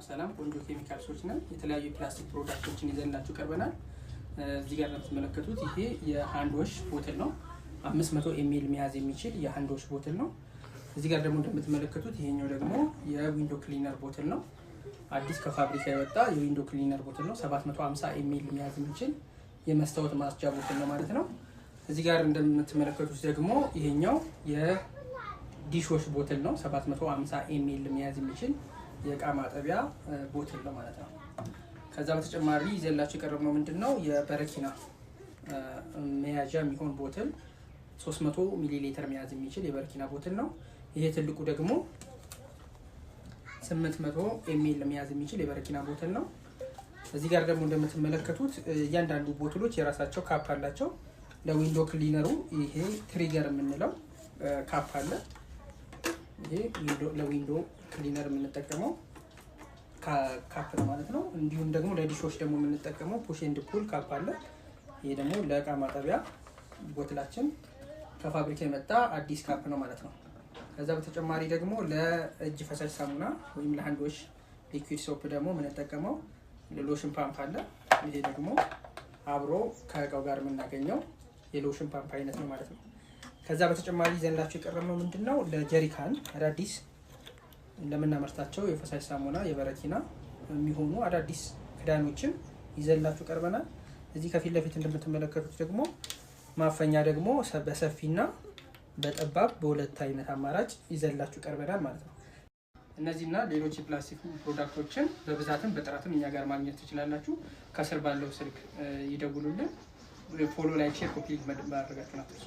ሰላም ቆንጆ ኬሚካልሶች ነን። የተለያዩ ፕላስቲክ ፕሮዳክቶችን ይዘንላችሁ ቀርበናል። እዚህ ጋር እንደምትመለከቱት ይሄ የሃንድ ዋሽ ቦትል ነው። 500 ml መያዝ የሚችል የሃንድ ዋሽ ቦትል ነው። እዚህ ጋር ደግሞ እንደምትመለከቱት ይሄኛው ደግሞ የዊንዶ ክሊነር ቦትል ነው። አዲስ ከፋብሪካ የወጣ የዊንዶ ክሊነር ቦትል ነው። 750 ml መያዝ የሚችል የመስታወት ማጽጃ ቦትል ነው ማለት ነው። እዚህ ጋር እንደምትመለከቱት ደግሞ ይሄኛው የዲሽ ዋሽ ቦትል ነው። 750 ml መያዝ የሚችል የእቃ ማጠቢያ ቦትል ነው ማለት ነው። ከዛ በተጨማሪ ይዘላችሁ የቀረብነው ምንድነው የበረኪና መያዣ የሚሆን ቦትል 300 ሚሊ ሊትር መያዝ የሚችል የበረኪና ቦትል ነው። ይሄ ትልቁ ደግሞ 800 ml መያዝ የሚችል የበረኪና ቦትል ነው። እዚህ ጋር ደግሞ እንደምትመለከቱት እያንዳንዱ ቦትሎች የራሳቸው ካፕ አላቸው። ለዊንዶ ክሊነሩ ይሄ ትሪገር የምንለው ካፕ አለ። ይሄ ለዊንዶ ክሊነር የምንጠቀመው ካፕ ነው ማለት ነው። እንዲሁም ደግሞ ለዲሾች ደግሞ የምንጠቀመው ፑሽ ኤንድ ፑል ካፕ አለ። ይሄ ደግሞ ለእቃ ማጠቢያ ቦትላችን ከፋብሪካ የመጣ አዲስ ካፕ ነው ማለት ነው። ከዛ በተጨማሪ ደግሞ ለእጅ ፈሳሽ ሳሙና ወይም ለሃንድ ዋሽ ሊኩዊድ ሶፕ ደግሞ የምንጠቀመው ሎሽን ፓምፕ አለ። ይሄ ደግሞ አብሮ ከእቃው ጋር የምናገኘው የሎሽን ፓምፕ አይነት ነው ማለት ነው። ከዛ በተጨማሪ ይዘንላችሁ የቀረብነው ምንድነው ለጀሪካን አዳዲስ ለምናመርታቸው የፈሳሽ ሳሙና የበረኪና የሚሆኑ አዳዲስ ክዳኖችን ይዘንላችሁ ቀርበናል። እዚህ ከፊት ለፊት እንደምትመለከቱት ደግሞ ማፈኛ ደግሞ በሰፊና በጠባብ በሁለት አይነት አማራጭ ይዘንላችሁ ቀርበናል ማለት ነው። እነዚህና ሌሎች የፕላስቲክ ፕሮዳክቶችን በብዛትም በጥራትም እኛ ጋር ማግኘት ትችላላችሁ። ከስር ባለው ስልክ ይደውሉልን። ፎሎ፣ ላይክ፣ ሼር፣ ኮፒ ማድረጋችሁን አትርሱ።